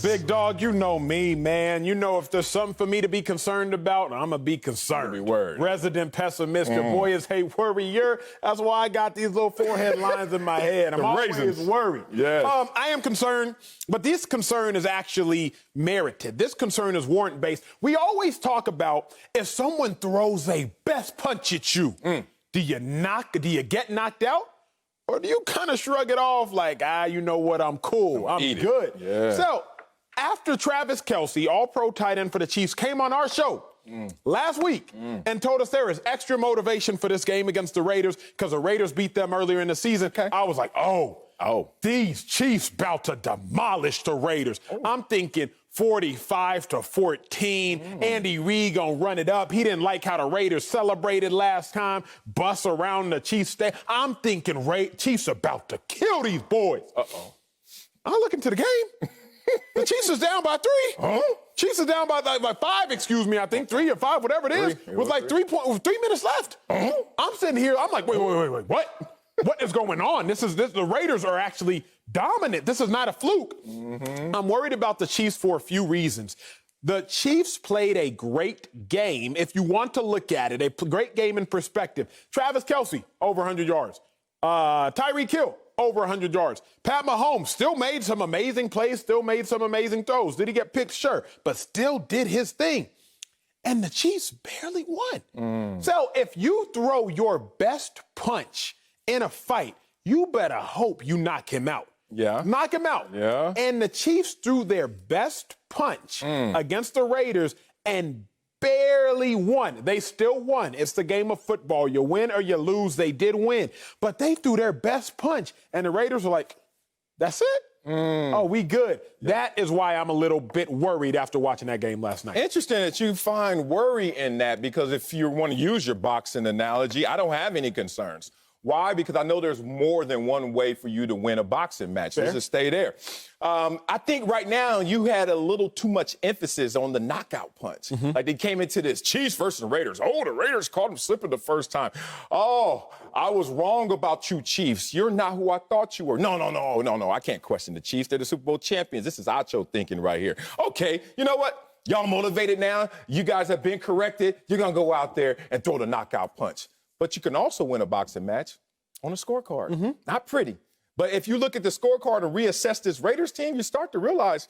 Big dog, you know me, man. You know if there's something for me to be concerned about, I'm going to be concerned. Be worried. Resident pessimist. Your boy is hey worrier. That's why I got these little forehead lines in my head. I'm always worried. Yes. I am concerned, but this concern is actually merited. This concern is warrant-based. We always talk about if someone throws a best punch at you, do you get knocked out? Or do you kind of shrug it off like, you know what, I'm cool, I'm good. Yeah. So, after Travis Kelce, all-pro tight end for the Chiefs, came on our show last week and told us there is extra motivation for this game against the Raiders because the Raiders beat them earlier in the season, I was like, these Chiefs about to demolish the Raiders. I'm thinking 45-14. Andy Reid gonna run it up. He didn't like how the Raiders celebrated last time. Bus around the Chiefs stand. I'm thinking Chiefs about to kill these boys. I look into the game. The Chiefs is down by 3. Chiefs is down by like 5, excuse me, I think 3 or 5, whatever it is. With like 3 minutes left. I'm sitting here, I'm like, wait, what? What is going on? The Raiders are actually dominant. This is not a fluke. I'm worried about the Chiefs for a few reasons. The Chiefs played a great game, if you want to look at it, a great game in perspective. Travis Kelce, over 100 yards. Tyreek Hill, over 100 yards. Pat Mahomes still made some amazing plays, still made some amazing throws. Did he get picked? Sure, but still did his thing. And the Chiefs barely won. So if you throw your best punch in a fight, you better hope you knock him out. Knock him out. And the Chiefs threw their best punch against the Raiders and barely won. They still won. It's the game of football. You win or you lose. They did win. But they threw their best punch, and the Raiders were like, that's it? Oh, we good. That is why I'm a little bit worried after watching that game last night. Interesting that you find worry in that, because if you want to use your boxing analogy, I don't have any concerns. Why? Because I know there's more than one way for you to win a boxing match. Let's just stay there. I think right now you had a little too much emphasis on the knockout punch. Like they came into this Chiefs versus Raiders. The Raiders caught them slipping the first time. I was wrong about you, Chiefs. You're not who I thought you were. No. I can't question the Chiefs. They're the Super Bowl champions. This is Acho thinking right here. Okay, you know what? Y'all motivated now. You guys have been corrected. You're going to go out there and throw the knockout punch. But you can also win a boxing match on a scorecard. Not pretty. But if you look at the scorecard and reassess this Raiders team, you start to realize,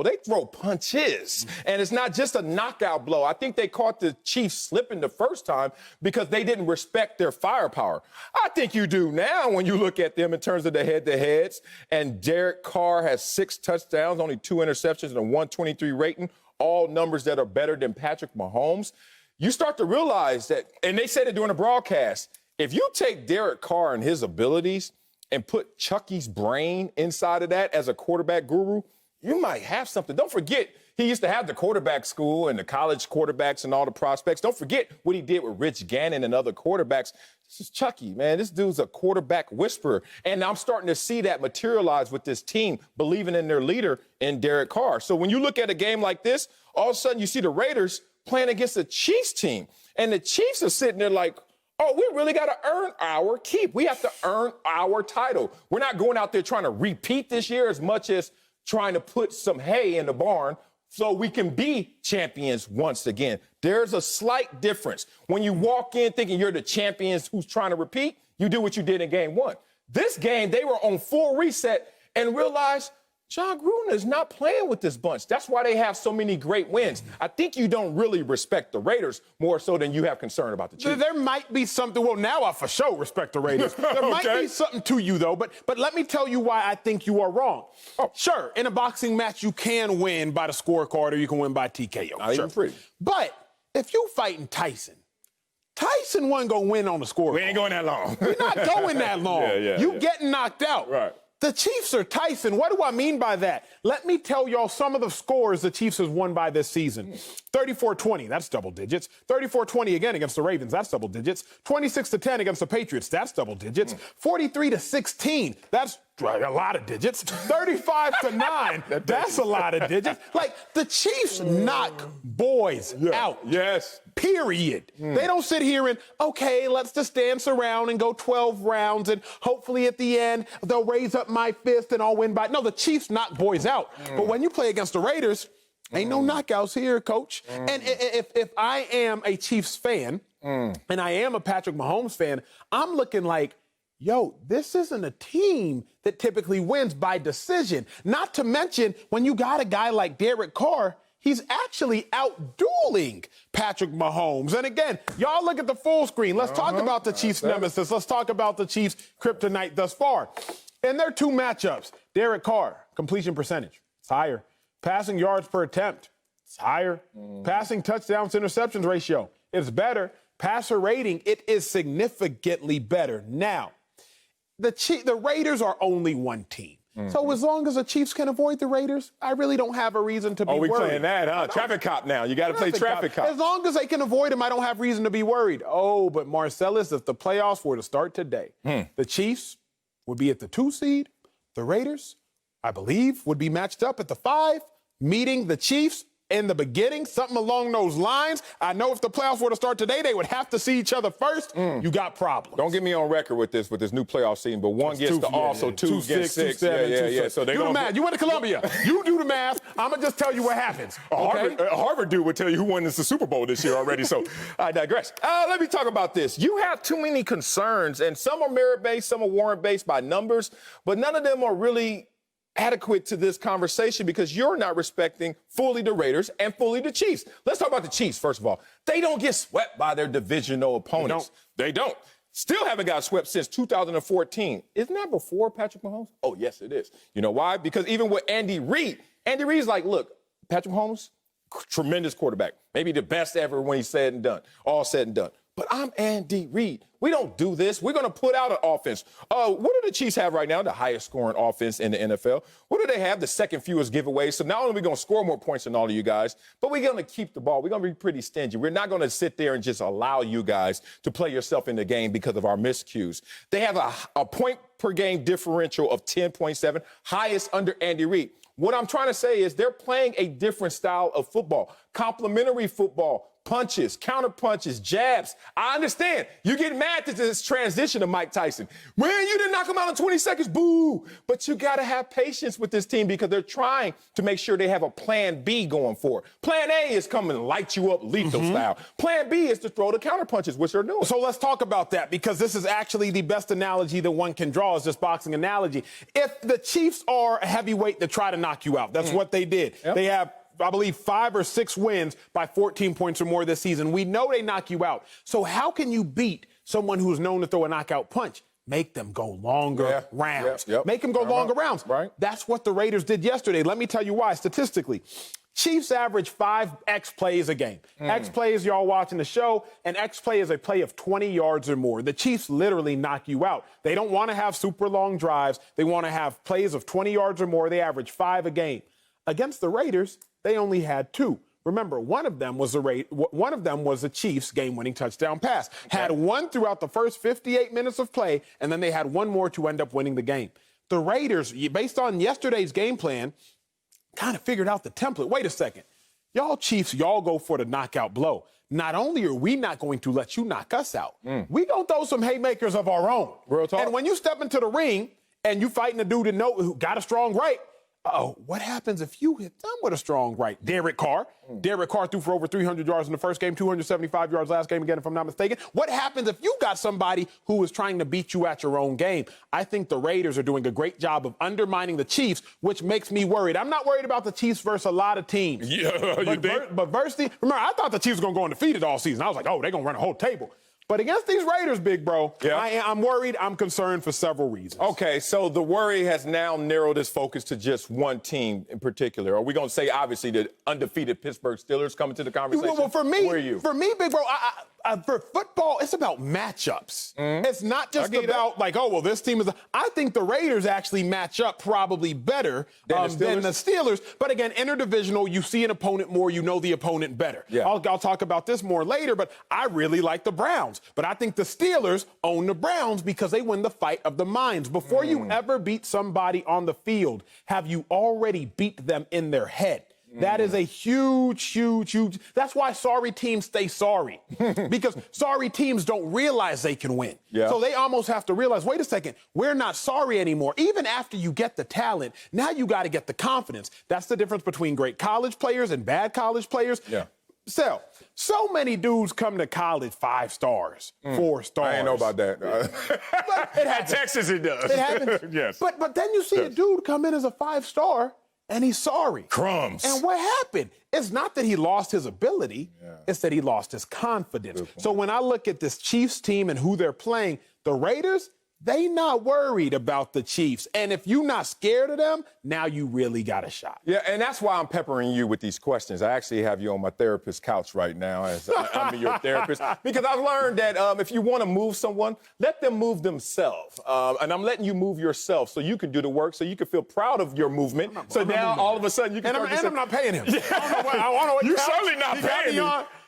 they throw punches. And it's not just a knockout blow. I think they caught the Chiefs slipping the first time because they didn't respect their firepower. I think you do now when you look at them in terms of the head-to-heads. And Derek Carr has 6 touchdowns, only 2 interceptions, and a 123 rating, all numbers that are better than Patrick Mahomes. You start to realize that, and they said it during the broadcast, if you take Derek Carr and his abilities and put Chucky's brain inside of that as a quarterback guru, you might have something. Don't forget, he used to have the quarterback school and the college quarterbacks and all the prospects. Don't forget what he did with Rich Gannon and other quarterbacks. This is Chucky, man. This dude's a quarterback whisperer. And I'm starting to see that materialize with this team, believing in their leader in Derek Carr. So when you look at a game like this, all of a sudden you see the Raiders playing against the Chiefs team. And the Chiefs are sitting there like, we really got to earn our keep. We have to earn our title. We're not going out there trying to repeat this year as much as trying to put some hay in the barn so we can be champions once again. There's a slight difference. When you walk in thinking you're the champions who's trying to repeat, you do what you did in game 1. This game, they were on full reset and realized John Gruden is not playing with this bunch. That's why they have so many great wins. I think you don't really respect the Raiders more so than you have concern about the Chiefs. There might be something. Well, now I for sure respect the Raiders. There might be something to you, though. But let me tell you why I think you are wrong. Sure, in a boxing match, you can win by the scorecard or you can win by TKO. Even pretty. But if you fighting Tyson wasn't going to win on the scorecard. We ain't going that long. We're not going that long. You getting knocked out. Right. The Chiefs are Tyson. What do I mean by that? Let me tell y'all some of the scores the Chiefs has won by this season. 34-20, that's double digits. 34-20 again against the Ravens, that's double digits. 26-10 against the Patriots, that's double digits. 43-16, that's a lot of digits. 35-9, that's a lot of digits. Like, the Chiefs knock boys out. Yes. Period. They don't sit here and, okay, let's just dance around and go 12 rounds and hopefully at the end they'll raise up my fist and I'll win by. No, the Chiefs knock boys out. But when you play against the Raiders, ain't no knockouts here, coach. And if I am a Chiefs fan and I am a Patrick Mahomes fan, I'm looking like, yo, this isn't a team that typically wins by decision. Not to mention, when you got a guy like Derek Carr, he's actually out-dueling Patrick Mahomes. And again, y'all look at the full screen. Let's talk about the Chiefs' nemesis. Let's talk about the Chiefs' kryptonite thus far. And their two matchups, Derek Carr, completion percentage, it's higher. Passing yards per attempt, it's higher. Passing touchdowns to interceptions ratio, it's better. Passer rating, it is significantly better. Now, the Raiders are only one team. So as long as the Chiefs can avoid the Raiders, I really don't have a reason to be worried. Oh, we playing that, huh? Traffic cop now. You got to play traffic cop. As long as they can avoid them, I don't have reason to be worried. Oh, but Marcellus, if the playoffs were to start today, the Chiefs would be at the 2 seed. The Raiders, I believe, would be matched up at the 5, meeting the Chiefs in the beginning, something along those lines. I know if the playoffs were to start today, they would have to see each other first. You got problems. Don't get me on record with this new playoff scene, but one gets to all, so 2 gets 6. 2, 7, Yeah. So they do the math. You went to Columbia. You do the math. I'm going to just tell you what happens. Okay? A Harvard dude would tell you who won the Super Bowl this year already, so I digress. Let me talk about this. You have too many concerns, and some are merit-based, some are warrant-based by numbers, but none of them are really adequate to this conversation because you're not respecting fully the Raiders and fully the Chiefs. Let's talk about the Chiefs, first of all. They don't get swept by their divisional opponents. They don't. Still haven't got swept since 2014. Isn't that before Patrick Mahomes? Oh, yes, it is. You know why? Because even with Andy Reid's like, look, Patrick Mahomes, tremendous quarterback. Maybe the best ever when he's said and done, all said and done. But I'm Andy Reid. We don't do this. We're going to put out an offense. What do the Chiefs have right now? The highest scoring offense in the NFL. What do they have? The second fewest giveaways. So not only are we going to score more points than all of you guys, but we're going to keep the ball. We're going to be pretty stingy. We're not going to sit there and just allow you guys to play yourself in the game because of our miscues. They have a point per game differential of 10.7, highest under Andy Reid. What I'm trying to say is they're playing a different style of football, complementary football. Punches, counter punches, jabs. I understand. You get mad at this transition to Mike Tyson. Man, you didn't knock him out in 20 seconds. Boo. But you got to have patience with this team because they're trying to make sure they have a plan B going forward. Plan A is coming to light you up lethal style. Plan B is to throw the counter punches, which they're doing. So let's talk about that because this is actually the best analogy that one can draw is this boxing analogy. If the Chiefs are a heavyweight to try to knock you out, that's what they did. Yep. They have, I believe, 5 or 6 wins by 14 points or more this season. We know they knock you out. So how can you beat someone who's known to throw a knockout punch? Make them go longer rounds. Make them go longer rounds. Right. That's what the Raiders did yesterday. Let me tell you why, statistically. Chiefs average 5 X plays a game. X plays, y'all watching the show, an X play is a play of 20 yards or more. The Chiefs literally knock you out. They don't want to have super long drives. They want to have plays of 20 yards or more. They average 5 a game. Against the Raiders, they only had 2. Remember, one of them was the Chiefs' game-winning touchdown pass. Had one throughout the first 58 minutes of play, and then they had one more to end up winning the game. The Raiders, based on yesterday's game plan, kind of figured out the template. Wait a second. Y'all Chiefs, y'all go for the knockout blow. Not only are we not going to let you knock us out, we gonna throw some haymakers of our own. Real talk. And when you step into the ring and you fighting a dude who got a strong right, what happens if you hit them with a strong right? Derek Carr. Derek Carr threw for over 300 yards in the first game, 275 yards last game, again, if I'm not mistaken. What happens if you got somebody who is trying to beat you at your own game? I think the Raiders are doing a great job of undermining the Chiefs, which makes me worried. I'm not worried about the Chiefs versus a lot of teams. Yeah, you think? But versus, remember, I thought the Chiefs were going to go undefeated all season. I was like, oh, they're going to run a whole table. But against these Raiders, big bro, I'm worried. I'm concerned for several reasons. Okay, so the worry has now narrowed its focus to just one team in particular. Are we going to say, obviously, the undefeated Pittsburgh Steelers coming to the conversation? Well, for me, where are you? For me, big bro, For football, it's about matchups. It's not just about like, oh, well, this team is. I think the Raiders actually match up probably better than the Steelers. But again, interdivisional, you see an opponent more, you know the opponent better. Yeah. I'll talk about this more later, but I really like the Browns. But I think the Steelers own the Browns because they win the fight of the minds. Before you ever beat somebody on the field, have you already beat them in their head? That is a huge. That's why sorry teams stay sorry. Because sorry teams don't realize they can win. Yeah. So they almost have to realize, wait a second, we're not sorry anymore. Even after you get the talent, now you got to get the confidence. That's the difference between great college players and bad college players. Yeah. So many dudes come to college 5 stars, 4 stars. I ain't know about that. It happens. Texas, it does. It happens. Yes. But then you see a dude come in as a 5-star, and he's sorry. Crumbs. And what happened? It's not that he lost his ability. It's that he lost his confidence. So when I look at this Chiefs team and who they're playing, the Raiders, they not worried about the Chiefs. And if you're not scared of them, now you really got a shot. Yeah, and that's why I'm peppering you with these questions. I actually have you on my therapist's couch right now as I'm your therapist. Because I've learned that if you want to move someone, let them move themselves. And I'm letting you move yourself so you can do the work, so you can feel proud of your movement. So now all of a sudden you can I'm not paying him. Yeah. I don't know what You're certainly not paying me.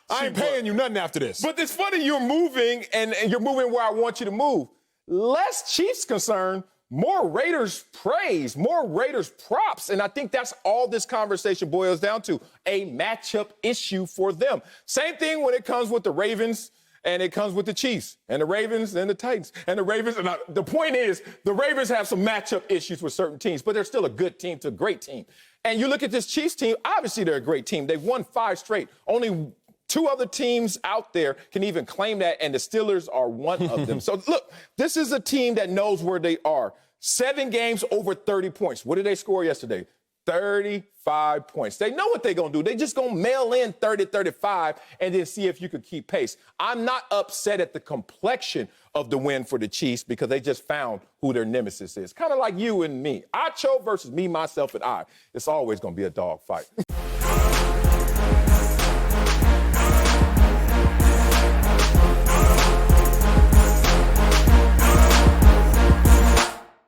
I ain't paying you nothing after this. But it's funny, you're moving, and you're moving where I want you to move. Less Chiefs concern, more Raiders praise, more Raiders props. And I think that's all this conversation boils down to, a matchup issue for them. Same thing when it comes with the Ravens and it comes with the Chiefs and the Ravens and the Titans and the Ravens. And the point is, the Ravens have some matchup issues with certain teams, but they're still a good team to a great team. And you look at this Chiefs team, obviously they're a great team. They've won 5 straight. Only 2 other teams out there can even claim that, and the Steelers are one of them. So, look, this is a team that knows where they are. 7 games over 30 points. What did they score yesterday? 35 points. They know what they're going to do. They just going to mail in 30, 35, and then see if you could keep pace. I'm not upset at the complexion of the win for the Chiefs because they just found who their nemesis is. Kind of like you and me. Acho versus me, myself, and I. It's always going to be a dog fight.